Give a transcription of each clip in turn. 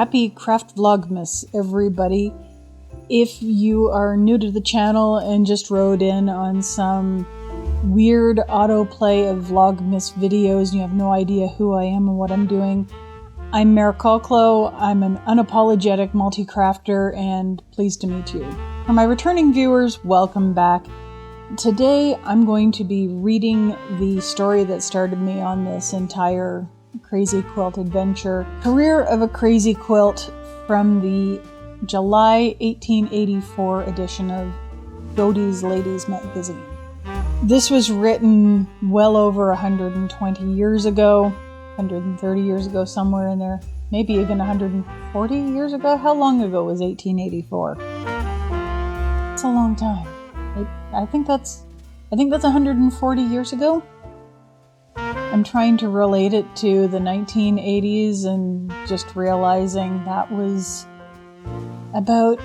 Happy Craft Vlogmas, everybody. If you are new to the channel and just wrote in on some weird autoplay of Vlogmas videos and you have no idea who I am and what I'm doing, I'm Maricolclo. I'm an unapologetic multi-crafter and pleased to meet you. For my returning viewers, welcome back. Today I'm going to be reading the story that started me on this entire Crazy Quilt adventure. Career of a Crazy Quilt from the July 1884 edition of Godey's Ladies magazine. This was written well over 120 years ago, 130 years ago, somewhere in there, maybe even 140 years ago. How long ago was 1884? It's a long time. I think that's 140 years ago. I'm trying to relate it to the 1980s and just realizing that was about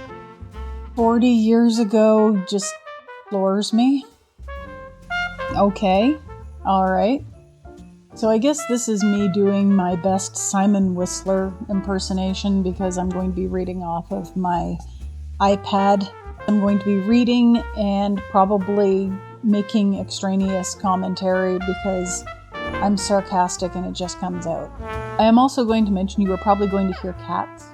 40 years ago just floors me. Okay, alright. So I guess this is me doing my best Simon Whistler impersonation because I'm going to be reading off of my iPad. I'm going to be reading and probably making extraneous commentary because I'm sarcastic and it just comes out. I am also going to mention you are probably going to hear cats.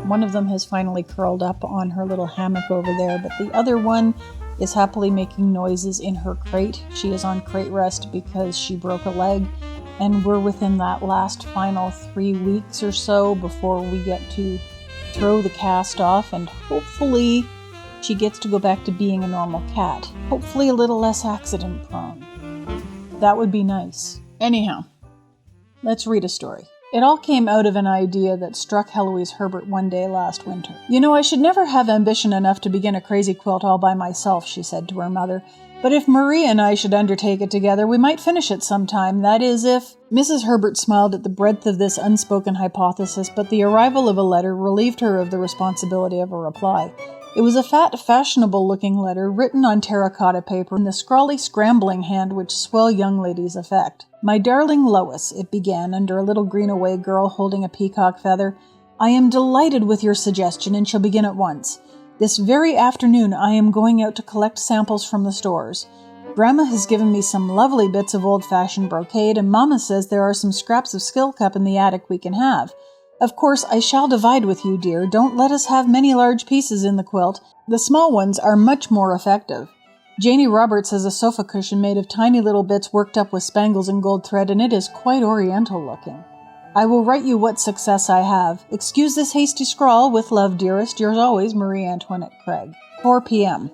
One of them has finally curled up on her little hammock over there, but the other one is happily making noises in her crate. She is on crate rest because she broke a leg, and we're within that last final 3 weeks or so before we get to throw the cast off, and hopefully she gets to go back to being a normal cat. Hopefully a little less accident prone. That would be nice. Anyhow, let's read a story. It all came out of an idea that struck Heloise Herbert one day last winter. You know, I should never have ambition enough to begin a crazy quilt all by myself, she said to her mother. But if Marie and I should undertake it together, we might finish it sometime. That is, if... Mrs. Herbert smiled at the breadth of this unspoken hypothesis, but the arrival of a letter relieved her of the responsibility of a reply. It was a fat, fashionable-looking letter written on terracotta paper in the scrawly, scrambling hand which swell young ladies affect. My darling Lois, it began under a little green-away girl holding a peacock feather, I am delighted with your suggestion and shall begin at once. This very afternoon I am going out to collect samples from the stores. Grandma has given me some lovely bits of old-fashioned brocade, and Mama says there are some scraps of skill-cup in the attic we can have. Of course, I shall divide with you, dear. Don't let us have many large pieces in the quilt. The small ones are much more effective. Janie Roberts has a sofa cushion made of tiny little bits worked up with spangles and gold thread, and it is quite oriental looking. I will write you what success I have. Excuse this hasty scrawl. With love, dearest, yours always, Marie Antoinette Craig. 4 p.m.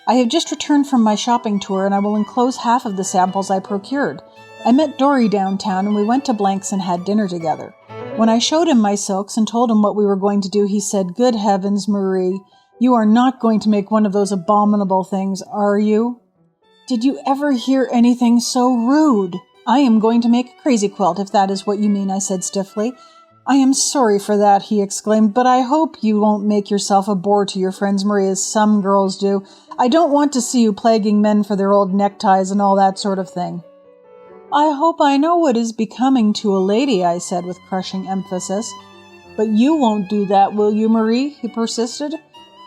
I have just returned from my shopping tour, and I will enclose half of the samples I procured. I met Dory downtown, and we went to Blank's and had dinner together. When I showed him my silks and told him what we were going to do, he said, Good heavens, Marie, you are not going to make one of those abominable things, are you? Did you ever hear anything so rude? I am going to make a crazy quilt, if that is what you mean, I said stiffly. I am sorry for that, he exclaimed, but I hope you won't make yourself a bore to your friends, Marie, as some girls do. I don't want to see you plaguing men for their old neckties and all that sort of thing. I hope I know what is becoming to a lady, I said with crushing emphasis. But you won't do that, will you, Marie? He persisted.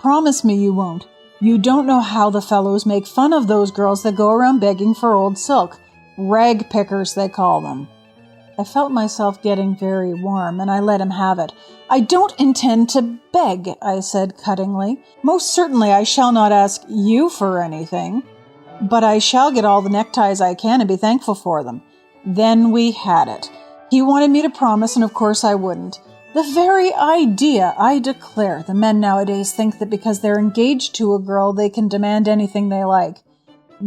Promise me you won't. You don't know how the fellows make fun of those girls that go around begging for old silk. Rag pickers, they call them. I felt myself getting very warm, and I let him have it. I don't intend to beg, I said cuttingly. Most certainly I shall not ask you for anything. But I shall get all the neckties I can and be thankful for them. Then we had it. He wanted me to promise, and of course I wouldn't. The very idea, I declare. The men nowadays think that because they're engaged to a girl, they can demand anything they like.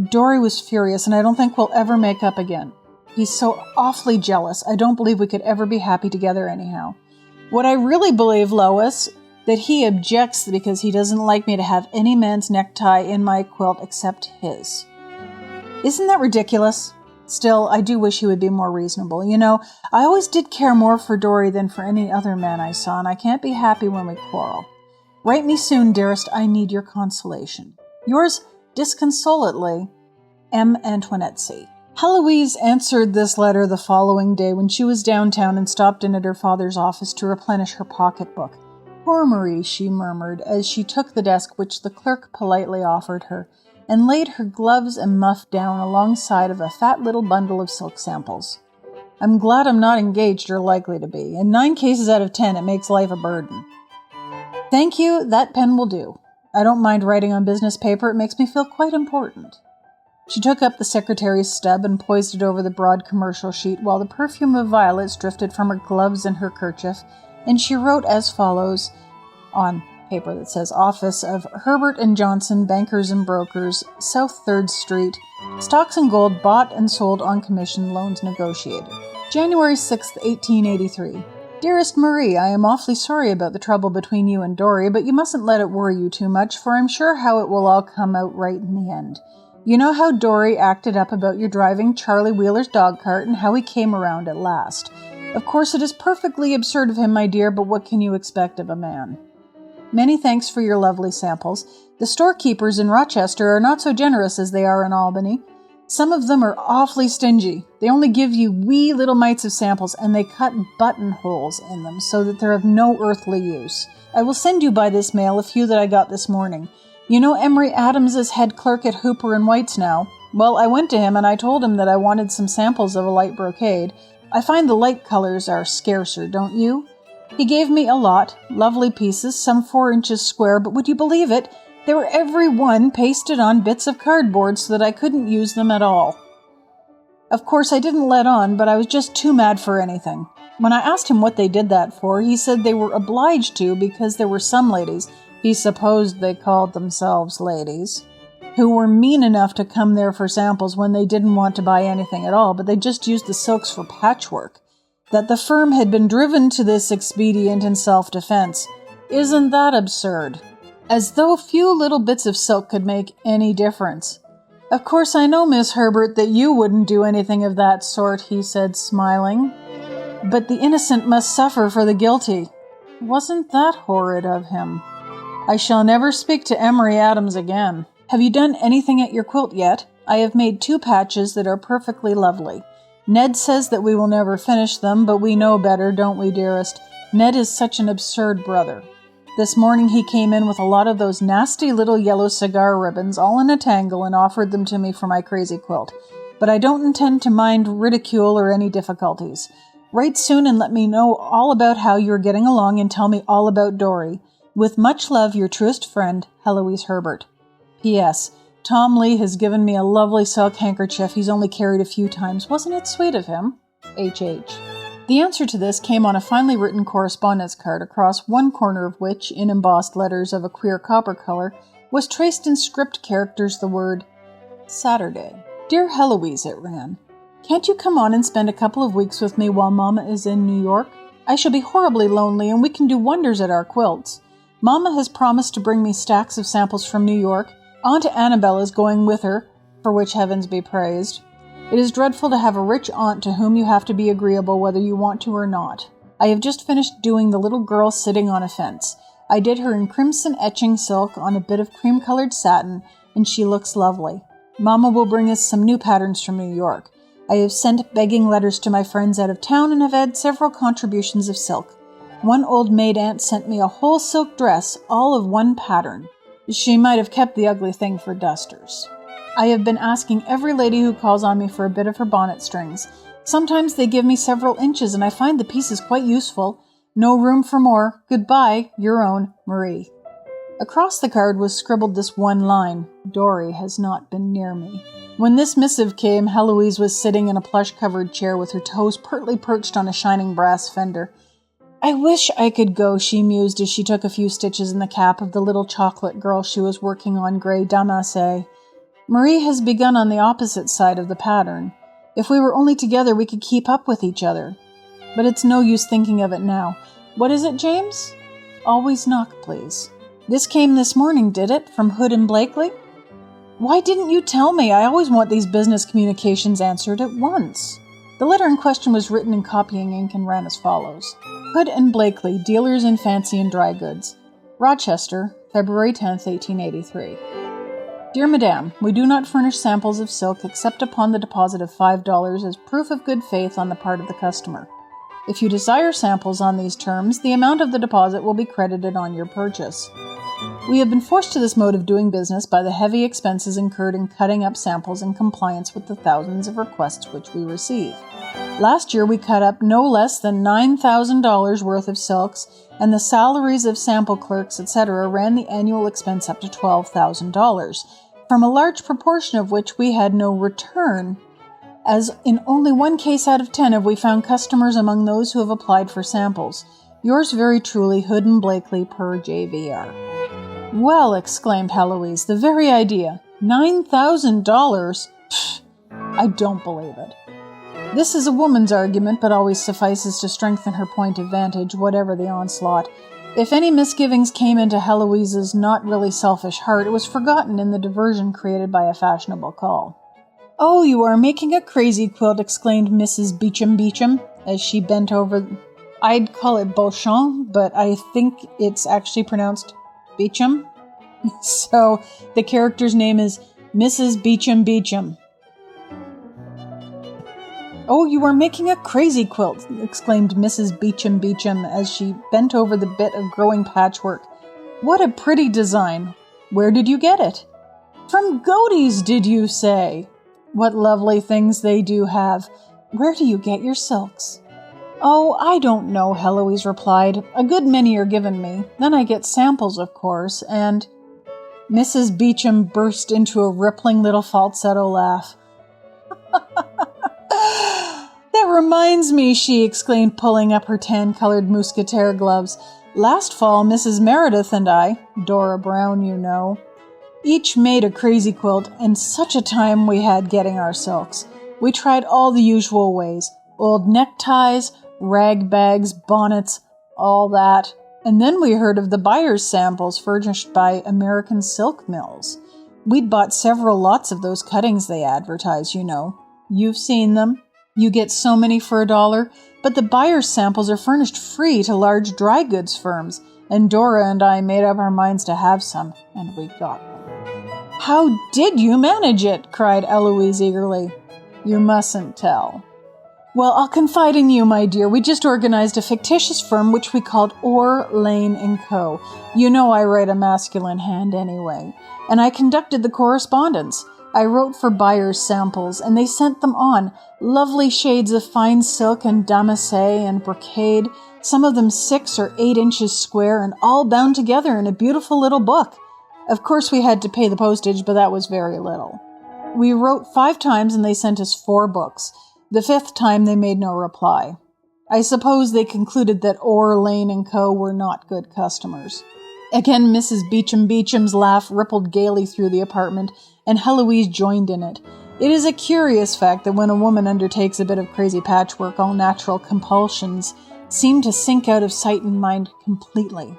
Dory was furious, and I don't think we'll ever make up again. He's so awfully jealous. I don't believe we could ever be happy together anyhow. What I really believe, Lois, that he objects because he doesn't like me to have any man's necktie in my quilt except his. Isn't that ridiculous? Still, I do wish he would be more reasonable. You know, I always did care more for Dory than for any other man I saw, and I can't be happy when we quarrel. Write me soon, dearest. I need your consolation. Yours disconsolately, M. Antoinette C. Heloise answered this letter the following day when she was downtown and stopped in at her father's office to replenish her pocketbook. Poor Marie, she murmured as she took the desk which the clerk politely offered her, and laid her gloves and muff down alongside of a fat little bundle of silk samples. I'm glad I'm not engaged or likely to be. In 9 cases out of 10, it makes life a burden. Thank you, that pen will do. I don't mind writing on business paper, it makes me feel quite important. She took up the secretary's stub and poised it over the broad commercial sheet while the perfume of violets drifted from her gloves and her kerchief, and she wrote as follows on paper that says Office of Herbert and Johnson, Bankers and Brokers, South 3rd Street, Stocks and Gold bought and sold on commission, loans negotiated. January 6th, 1883. Dearest Marie, I am awfully sorry about the trouble between you and Dory, but you mustn't let it worry you too much, for I'm sure how it will all come out right in the end. You know how Dory acted up about your driving Charlie Wheeler's dog cart and how he came around at last. Of course, it is perfectly absurd of him, my dear, but what can you expect of a man? Many thanks for your lovely samples. The storekeepers in Rochester are not so generous as they are in Albany. Some of them are awfully stingy. They only give you wee little mites of samples, and they cut buttonholes in them so that they're of no earthly use. I will send you by this mail a few that I got this morning. You know Emery Adams is head clerk at Hooper & White's now. Well, I went to him and I told him that I wanted some samples of a light brocade. I find the light colors are scarcer, don't you? He gave me a lot, lovely pieces, some 4 inches square, but would you believe it? They were every one pasted on bits of cardboard so that I couldn't use them at all. Of course, I didn't let on, but I was just too mad for anything. When I asked him what they did that for, he said they were obliged to because there were some ladies, he supposed they called themselves ladies, who were mean enough to come there for samples when they didn't want to buy anything at all, but they just used the silks for patchwork. That the firm had been driven to this expedient in self-defense. Isn't that absurd? As though few little bits of silk could make any difference. Of course I know, Miss Herbert, that you wouldn't do anything of that sort, he said, smiling. But the innocent must suffer for the guilty. Wasn't that horrid of him? I shall never speak to Emery Adams again. Have you done anything at your quilt yet? I have made 2 patches that are perfectly lovely. Ned says that we will never finish them, but we know better, don't we, dearest? Ned is such an absurd brother. This morning he came in with a lot of those nasty little yellow cigar ribbons all in a tangle and offered them to me for my crazy quilt. But I don't intend to mind ridicule or any difficulties. Write soon and let me know all about how you are getting along and tell me all about Dory. With much love, your truest friend, Heloise Herbert. P.S. Tom Lee has given me a lovely silk handkerchief he's only carried a few times. Wasn't it sweet of him? H.H. The answer to this came on a finely written correspondence card, across one corner of which, in embossed letters of a queer copper color, was traced in script characters the word Saturday. Dear Heloise, it ran. Can't you come on and spend a couple of weeks with me while Mama is in New York? I shall be horribly lonely and we can do wonders at our quilts. Mama has promised to bring me stacks of samples from New York. Aunt Annabelle is going with her, for which heavens be praised. It is dreadful to have a rich aunt to whom you have to be agreeable whether you want to or not. I have just finished doing the little girl sitting on a fence. I did her in crimson etching silk on a bit of cream-colored satin, and she looks lovely. Mama will bring us some new patterns from New York. I have sent begging letters to my friends out of town and have had several contributions of silk. One old maid aunt sent me a whole silk dress, all of one pattern. She might have kept the ugly thing for dusters. I have been asking every lady who calls on me for a bit of her bonnet strings. Sometimes they give me several inches, and I find the pieces quite useful. No room for more. Goodbye, your own, Marie. Across the card was scribbled this one line, Dory has not been near me. When this missive came, Heloise was sitting in a plush-covered chair with her toes pertly perched on a shining brass fender. I wish I could go, she mused as she took a few stitches in the cap of the little chocolate girl she was working on gray damasse. Marie has begun on the opposite side of the pattern. If we were only together, we could keep up with each other. But it's no use thinking of it now. What is it, James? Always knock, please. This came this morning, did it? From Hood and Blakely? Why didn't you tell me? I always want these business communications answered at once. The letter in question was written in copying ink and ran as follows. Hood and Blakely, dealers in fancy and dry goods. Rochester, February 10th, 1883. Dear Madame, we do not furnish samples of silk except upon the deposit of $5 as proof of good faith on the part of the customer. If you desire samples on these terms, the amount of the deposit will be credited on your purchase. We have been forced to this mode of doing business by the heavy expenses incurred in cutting up samples in compliance with the thousands of requests which we receive. Last year we cut up no less than $9,000 worth of silks, and the salaries of sample clerks, etc. ran the annual expense up to $12,000, from a large proportion of which we had no return, as in only 1 case out of 10 have we found customers among those who have applied for samples. Yours very truly, Hood and Blakely, per JVR. Well, exclaimed Heloise, the very idea. $9,000? Pfft, I don't believe it. This is a woman's argument, but always suffices to strengthen her point of vantage, whatever the onslaught. If any misgivings came into Heloise's not really selfish heart, it was forgotten in the diversion created by a fashionable call. Oh, you are making a crazy quilt, exclaimed Mrs. Beecham, as she bent over... I'd call it Beauchamp, but I think it's actually pronounced Beecham. So the character's name is Mrs. Beecham. Oh, you are making a crazy quilt, exclaimed Mrs. Beecham as she bent over the bit of growing patchwork. What a pretty design. Where did you get it? From Godey's, did you say? What lovely things they do have. Where do you get your silks? Oh, I don't know, Heloise replied. A good many are given me. Then I get samples, of course, and... Mrs. Beecham burst into a rippling little falsetto laugh. That reminds me, she exclaimed, pulling up her tan-colored mousquetaire gloves. Last fall, Mrs. Meredith and I, Dora Brown, you know, each made a crazy quilt, and such a time we had getting our silks. We tried all the usual ways. Old neckties, rag bags, bonnets, all that. And then we heard of the buyer's samples furnished by American silk mills. We'd bought several lots of those cuttings they advertise, you know. You've seen them. You get so many for $1, but the buyer's samples are furnished free to large dry goods firms, and Dora and I made up our minds to have some, and we got them. How did you manage it? Cried Eloise eagerly. You mustn't tell. Well, I'll confide in you, my dear. We just organized a fictitious firm which we called Orr, Lane & Co. You know I write a masculine hand anyway. And I conducted the correspondence. I wrote for buyers' samples, and they sent them on. Lovely shades of fine silk and damasse and brocade, some of them 6 or 8 inches square, and all bound together in a beautiful little book. Of course we had to pay the postage, but that was very little. We wrote 5 times, and they sent us 4 books. The 5th time they made no reply. I suppose they concluded that Orr, Lane & Co. were not good customers. Again Mrs. Beecham's laugh rippled gaily through the apartment, and Heloise joined in it. It is a curious fact that when a woman undertakes a bit of crazy patchwork, all natural compulsions seem to sink out of sight and mind completely.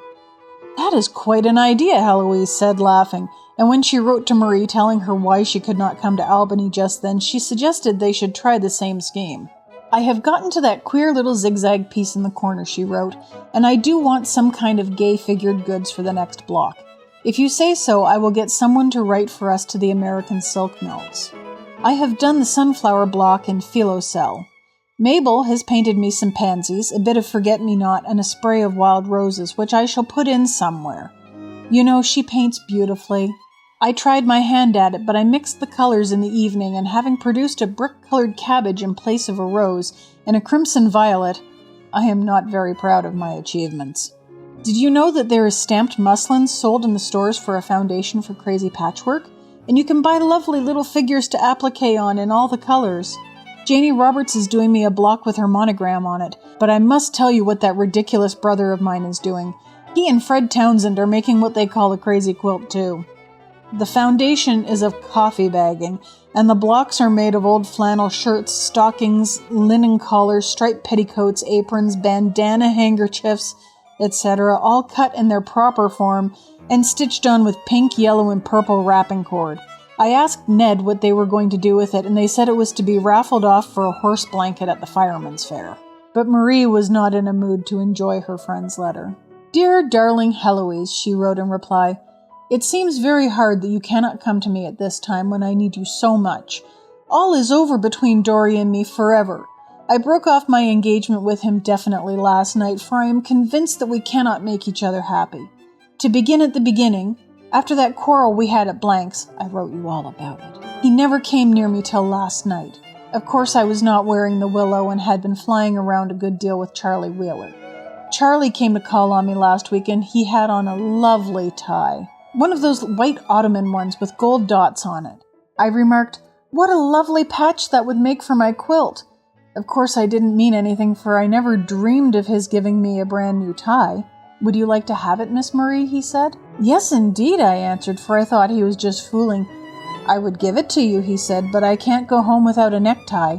That is quite an idea, Heloise said, laughing, and when she wrote to Marie telling her why she could not come to Albany just then, she suggested they should try the same scheme. I have gotten to that queer little zigzag piece in the corner, she wrote, and I do want some kind of gay-figured goods for the next block. If you say so, I will get someone to write for us to the American silk mills. I have done the sunflower block in philocell. Mabel has painted me some pansies, a bit of forget-me-not, and a spray of wild roses, which I shall put in somewhere. You know, she paints beautifully. I tried my hand at it, but I mixed the colors in the evening, and having produced a brick-colored cabbage in place of a rose and a crimson violet, I am not very proud of my achievements. Did you know that there is stamped muslin sold in the stores for a foundation for crazy patchwork? And you can buy lovely little figures to applique on in all the colors. Janie Roberts is doing me a block with her monogram on it, but I must tell you what that ridiculous brother of mine is doing. He and Fred Townsend are making what they call a crazy quilt too. The foundation is of coffee bagging, and the blocks are made of old flannel shirts, stockings, linen collars, striped petticoats, aprons, bandana handkerchiefs, etc., all cut in their proper form and stitched on with pink, yellow, and purple wrapping cord. I asked Ned what they were going to do with it, and they said it was to be raffled off for a horse blanket at the fireman's fair. But Marie was not in a mood to enjoy her friend's letter. Dear darling Heloise, she wrote in reply, It seems very hard that you cannot come to me at this time when I need you so much. All is over between Dory and me forever. I broke off my engagement with him definitely last night, for I am convinced that we cannot make each other happy. To begin at the beginning, after that quarrel we had at Blank's, I wrote you all about it. He never came near me till last night. Of course I was not wearing the willow and had been flying around a good deal with Charlie Wheeler. Charlie came to call on me last week and he had on a lovely tie. One of those white ottoman ones with gold dots on it. I remarked, "What a lovely patch that would make for my quilt." Of course I didn't mean anything, for I never dreamed of his giving me a brand new tie. "Would you like to have it, Miss Marie?" he said. "Yes, indeed," I answered, for I thought he was just fooling. "I would give it to you," he said, "but I can't go home without a necktie."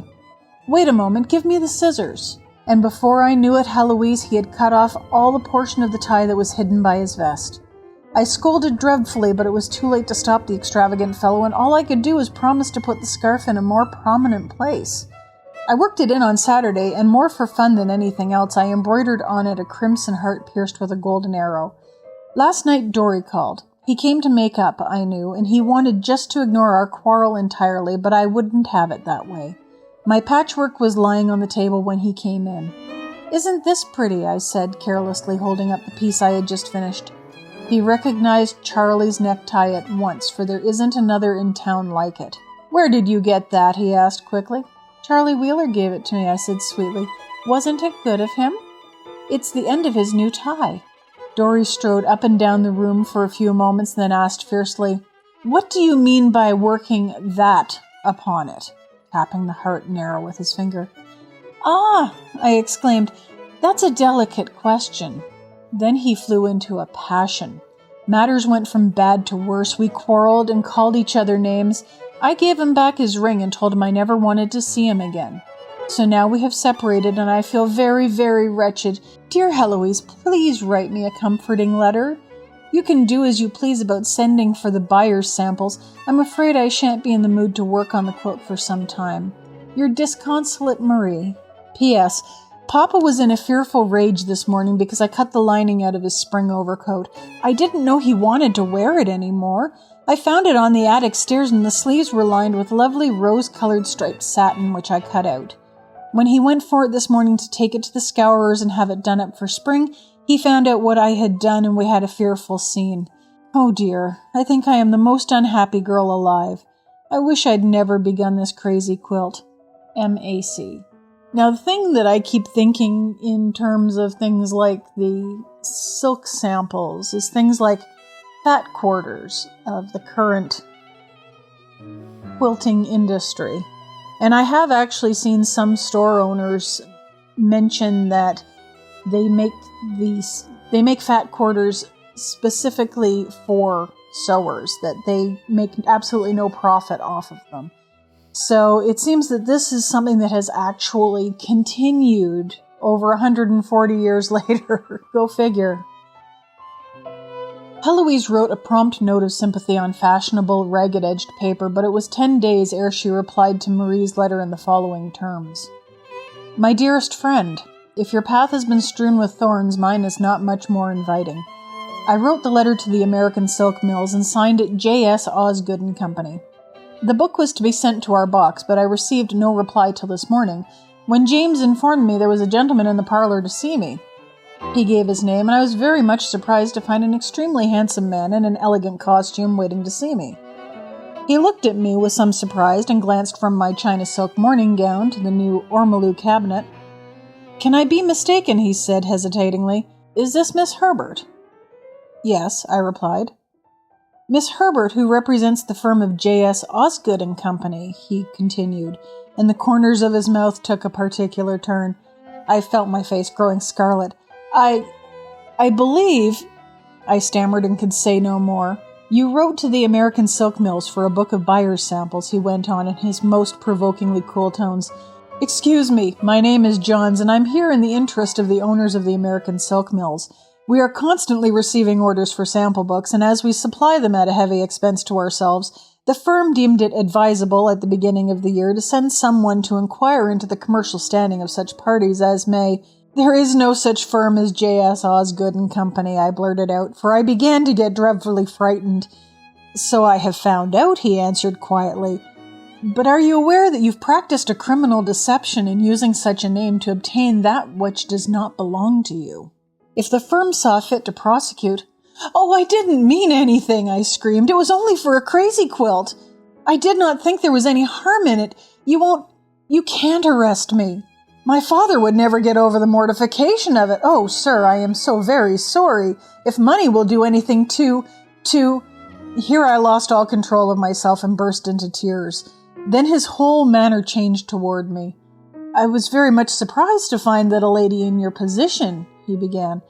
"Wait a moment, give me the scissors." And before I knew it, Heloise, he had cut off all the portion of the tie that was hidden by his vest. I scolded dreadfully, but it was too late to stop the extravagant fellow, and all I could do was promise to put the scarf in a more prominent place. I worked it in on Saturday, and more for fun than anything else, I embroidered on it a crimson heart pierced with a golden arrow. Last night Dory called. He came to make up, I knew, and he wanted just to ignore our quarrel entirely, but I wouldn't have it that way. My patchwork was lying on the table when he came in. "Isn't this pretty?" I said, carelessly holding up the piece I had just finished. He recognized Charlie's necktie at once, for there isn't another in town like it. "Where did you get that?" he asked quickly. "Charlie Wheeler gave it to me," I said sweetly. "Wasn't it good of him?" "It's the end of his new tie." Dory strode up and down the room for a few moments, then asked fiercely, "What do you mean by working that upon it?" tapping the heart and arrow with his finger. "Ah!" I exclaimed. "That's a delicate question." Then he flew into a passion. Matters went from bad to worse. We quarreled and called each other names. I gave him back his ring and told him I never wanted to see him again. So now we have separated and I feel very, very wretched. Dear Heloise, please write me a comforting letter. You can do as you please about sending for the buyer's samples. I'm afraid I shan't be in the mood to work on the quilt for some time. Your disconsolate Marie. P.S. Papa was in a fearful rage this morning because I cut the lining out of his spring overcoat. I didn't know he wanted to wear it anymore. I found it on the attic stairs and the sleeves were lined with lovely rose-colored striped satin, which I cut out. When he went for it this morning to take it to the scourers and have it done up for spring, he found out what I had done and we had a fearful scene. Oh dear, I think I am the most unhappy girl alive. I wish I'd never begun this crazy quilt. M.A.C. Now, the thing that I keep thinking in terms of things like the silk samples is things like fat quarters of the current quilting industry. And I have actually seen some store owners mention that they make fat quarters specifically for sewers, that they make absolutely no profit off of them. So it seems that this is something that has actually continued over 140 years later. Go figure. Heloise wrote a prompt note of sympathy on fashionable, ragged-edged paper, but it was 10 days ere she replied to Marie's letter in the following terms. My dearest friend, if your path has been strewn with thorns, mine is not much more inviting. I wrote the letter to the American Silk Mills and signed it J.S. Osgood and Company. The book was to be sent to our box, but I received no reply till this morning, when James informed me there was a gentleman in the parlor to see me. He gave his name, and I was very much surprised to find an extremely handsome man in an elegant costume waiting to see me. He looked at me with some surprise and glanced from my China silk morning gown to the new ormolu cabinet. Can I be mistaken, he said hesitatingly. Is this Miss Herbert? Yes, I replied. Miss Herbert, who represents the firm of J.S. Osgood and Company, he continued, and the corners of his mouth took a particular turn. I felt my face growing scarlet. I believe, I stammered and could say no more. You wrote to the American Silk Mills for a book of buyer's samples, he went on in his most provokingly cool tones. Excuse me, my name is Johns, and I'm here in the interest of the owners of the American Silk Mills. We are constantly receiving orders for sample books, and as we supply them at a heavy expense to ourselves, the firm deemed it advisable at the beginning of the year to send someone to inquire into the commercial standing of such parties as may, There is no such firm as J.S. Osgood and Company, I blurted out, for I began to get dreadfully frightened. So I have found out, he answered quietly. But are you aware that you've practiced a criminal deception in using such a name to obtain that which does not belong to you? If the firm saw fit to prosecute— Oh, I didn't mean anything, I screamed. It was only for a crazy quilt. I did not think there was any harm in it. You can't arrest me. My father would never get over the mortification of it. Oh, sir, I am so very sorry. If money will do anything to— Here I lost all control of myself and burst into tears. Then his whole manner changed toward me. I was very much surprised to find that a lady in your position, he began.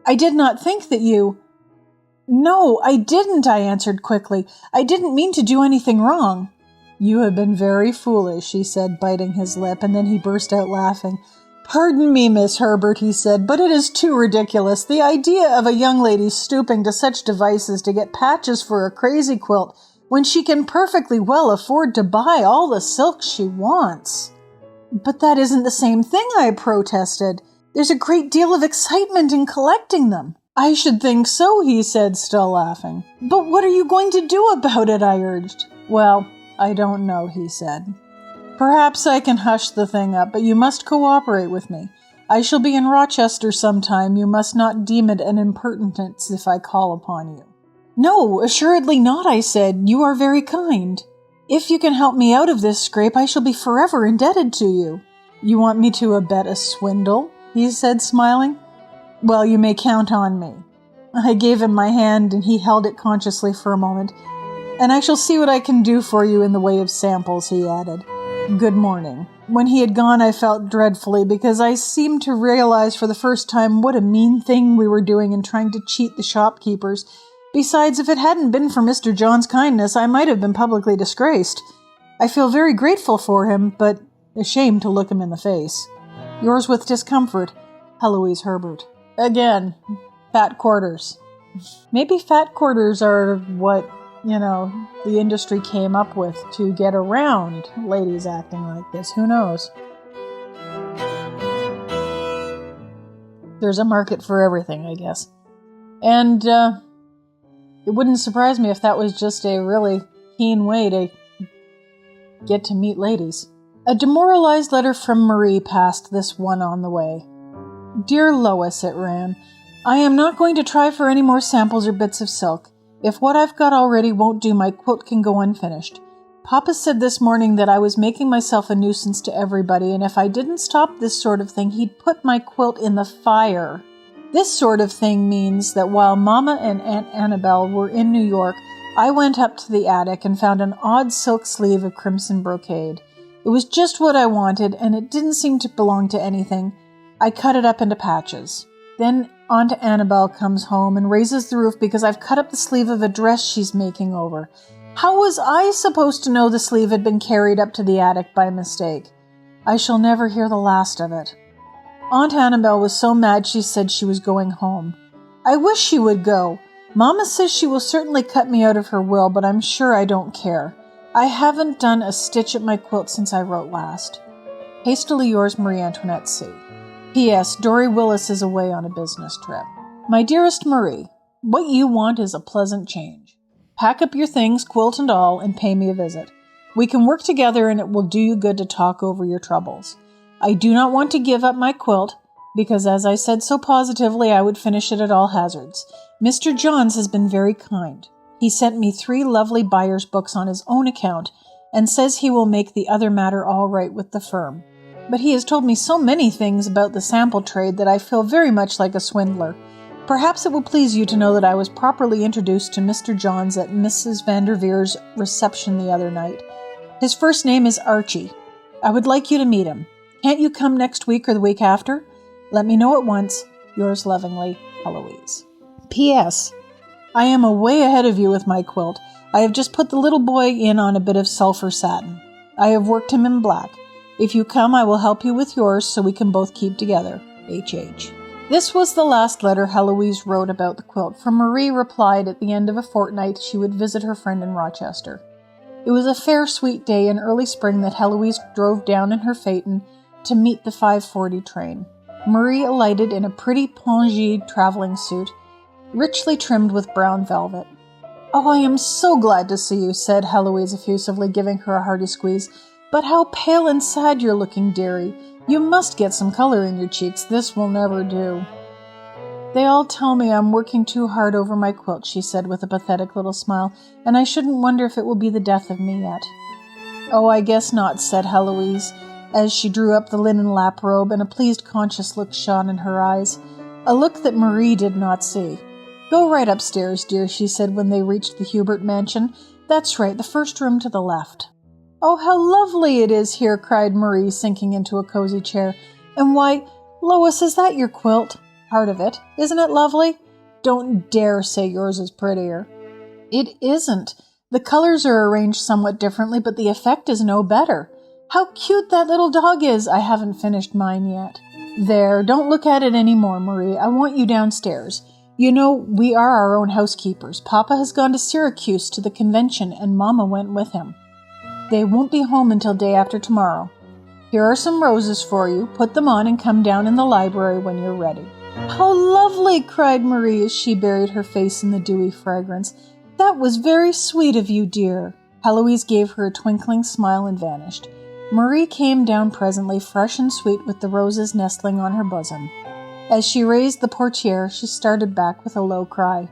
I did not think that you— No, I didn't, I answered quickly. I didn't mean to do anything wrong. You have been very foolish, he said, biting his lip, and then he burst out laughing. Pardon me, Miss Herbert, he said, but it is too ridiculous. The idea of a young lady stooping to such devices to get patches for a crazy quilt when she can perfectly well afford to buy all the silk she wants. But that isn't the same thing, I protested. There's a great deal of excitement in collecting them. I should think so, he said, still laughing. But what are you going to do about it, I urged. Well, I don't know, he said. Perhaps I can hush the thing up, but you must cooperate with me. I shall be in Rochester sometime. You must not deem it an impertinence if I call upon you. No, assuredly not, I said. You are very kind. If you can help me out of this scrape, I shall be forever indebted to you. You want me to abet a swindle? He said, smiling. Well, you may count on me. I gave him my hand, and he held it consciously for a moment. And I shall see what I can do for you in the way of samples, he added. Good morning. When he had gone, I felt dreadfully, because I seemed to realize for the first time what a mean thing we were doing in trying to cheat the shopkeepers. Besides, if it hadn't been for Mr. John's kindness, I might have been publicly disgraced. I feel very grateful for him, but ashamed to look him in the face. Yours with discomfort, Heloise Herbert. Again, fat quarters. Maybe fat quarters are what, the industry came up with to get around ladies acting like this. Who knows? There's a market for everything, I guess. And it wouldn't surprise me if that was just a really keen way to get to meet ladies. A demoralized letter from Marie passed this one on the way. Dear Lois, it ran, I am not going to try for any more samples or bits of silk. If what I've got already won't do, my quilt can go unfinished. Papa said this morning that I was making myself a nuisance to everybody, and if I didn't stop this sort of thing, he'd put my quilt in the fire. This sort of thing means that while Mama and Aunt Annabelle were in New York, I went up to the attic and found an odd silk sleeve of crimson brocade. It was just what I wanted, and it didn't seem to belong to anything. I cut it up into patches. Then Aunt Annabelle comes home and raises the roof because I've cut up the sleeve of a dress she's making over. How was I supposed to know the sleeve had been carried up to the attic by mistake? I shall never hear the last of it. Aunt Annabelle was so mad she said she was going home. I wish she would go. Mama says she will certainly cut me out of her will, but I'm sure I don't care. I haven't done a stitch at my quilt since I wrote last. Hastily yours, Marie Antoinette C. P.S. Dory Willis is away on a business trip. My dearest Marie, what you want is a pleasant change. Pack up your things, quilt and all, and pay me a visit. We can work together and it will do you good to talk over your troubles. I do not want to give up my quilt, because as I said so positively, I would finish it at all hazards. Mr. Johns has been very kind. He sent me 3 lovely buyer's books on his own account, and says he will make the other matter all right with the firm. But he has told me so many things about the sample trade that I feel very much like a swindler. Perhaps it will please you to know that I was properly introduced to Mr. Johns at Mrs. Vanderveer's reception the other night. His first name is Archie. I would like you to meet him. Can't you come next week or the week after? Let me know at once. Yours lovingly, Heloise. P.S. I am way ahead of you with my quilt. I have just put the little boy in on a bit of sulfur satin. I have worked him in black. If you come, I will help you with yours so we can both keep together. H.H. This was the last letter Heloise wrote about the quilt, for Marie replied at the end of a fortnight she would visit her friend in Rochester. It was a fair, sweet day in early spring that Heloise drove down in her phaeton to meet the 5:40 train. Marie alighted in a pretty pongee traveling suit, richly trimmed with brown velvet. "Oh, I am so glad to see you," said Heloise effusively, giving her a hearty squeeze. "But how pale and sad you're looking, dearie. You must get some color in your cheeks. This will never do." "They all tell me I'm working too hard over my quilt," she said with a pathetic little smile, "and I shouldn't wonder if it will be the death of me yet." "Oh, I guess not," said Heloise, as she drew up the linen lap robe, and a pleased, conscious look shone in her eyes, a look that Marie did not see. "Go right upstairs, dear," she said when they reached the Hubert mansion. "That's right, the first room to the left." "Oh, how lovely it is here," cried Marie, sinking into a cozy chair. "And why, Lois, is that your quilt?" "Part of it. Isn't it lovely?" "Don't dare say yours is prettier." "It isn't. The colors are arranged somewhat differently, but the effect is no better. How cute that little dog is! I haven't finished mine yet." "There, don't look at it any more, Marie. I want you downstairs. You know, we are our own housekeepers. Papa has gone to Syracuse to the convention, and Mama went with him. They won't be home until day after tomorrow. Here are some roses for you. Put them on and come down in the library when you're ready." "How lovely!" cried Marie as she buried her face in the dewy fragrance. "That was very sweet of you, dear." Heloise gave her a twinkling smile and vanished. Marie came down presently, fresh and sweet, with the roses nestling on her bosom. As she raised the portiere, she started back with a low cry.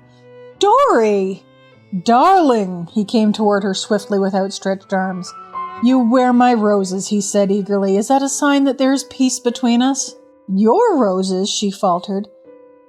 "Dory!" "Darling!" He came toward her swiftly with outstretched arms. "You wear my roses," he said eagerly. "Is that a sign that there is peace between us?" "Your roses?" she faltered.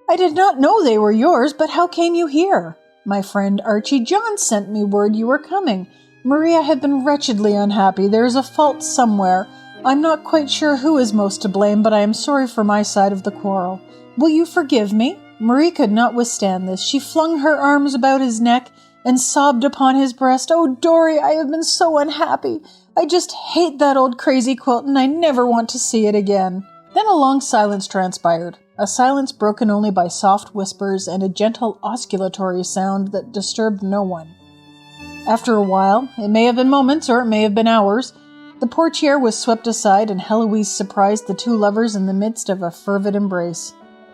"I did not know they were yours, but how came you here?" "My friend Archie John sent me word you were coming. Marie, I have been wretchedly unhappy. There is a fault somewhere. I'm not quite sure who is most to blame, but I am sorry for my side of the quarrel. Will you forgive me?" Marie could not withstand this. She flung her arms about his neck and sobbed upon his breast. "Oh, Dory, I have been so unhappy. I just hate that old Crazy Quilt, and I never want to see it again." Then a long silence transpired, a silence broken only by soft whispers and a gentle osculatory sound that disturbed no one. After a while, it may have been moments or it may have been hours, the portiere was swept aside and Heloise surprised the two lovers in the midst of a fervid embrace.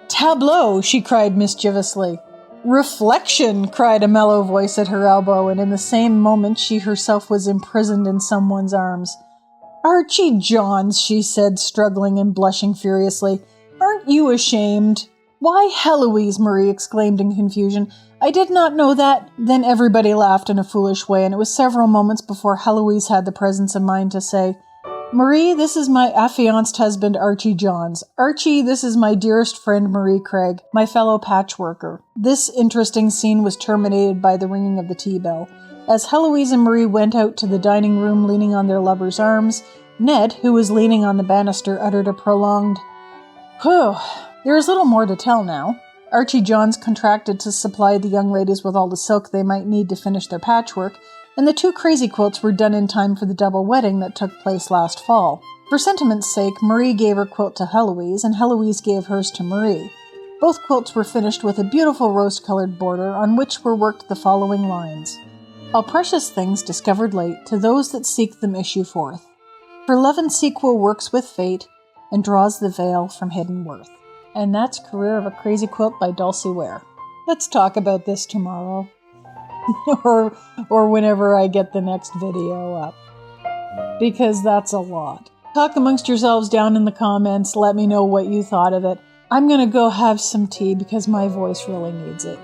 "Tableau!" she cried mischievously. "Reflection!" cried a mellow voice at her elbow, and in the same moment she herself was imprisoned in someone's arms. "Archie Johns," she said, struggling and blushing furiously. "Aren't you ashamed?" "Why, Heloise!" Marie exclaimed in confusion. "I did not know that." Then everybody laughed in a foolish way, and it was several moments before Heloise had the presence of mind to say, "Marie, this is my affianced husband, Archie Johns. Archie, this is my dearest friend, Marie Craig, my fellow patchworker." This interesting scene was terminated by the ringing of the tea bell. As Heloise and Marie went out to the dining room leaning on their lovers' arms, Ned, who was leaning on the banister, uttered a prolonged, "Whew." There is little more to tell now. Archie Johns contracted to supply the young ladies with all the silk they might need to finish their patchwork, and the 2 Crazy Quilts were done in time for the double wedding that took place last fall. For sentiment's sake, Marie gave her quilt to Heloise, and Heloise gave hers to Marie. Both quilts were finished with a beautiful rose-colored border, on which were worked the following lines. "All precious things discovered late, to those that seek them issue forth. For love and sequel works with fate, and draws the veil from hidden worth." And that's Career of a Crazy Quilt by Dulcie Weir. Let's talk about this tomorrow. or whenever I get the next video up. Because that's a lot. Talk amongst yourselves down in the comments. Let me know what you thought of it. I'm going to go have some tea because my voice really needs it.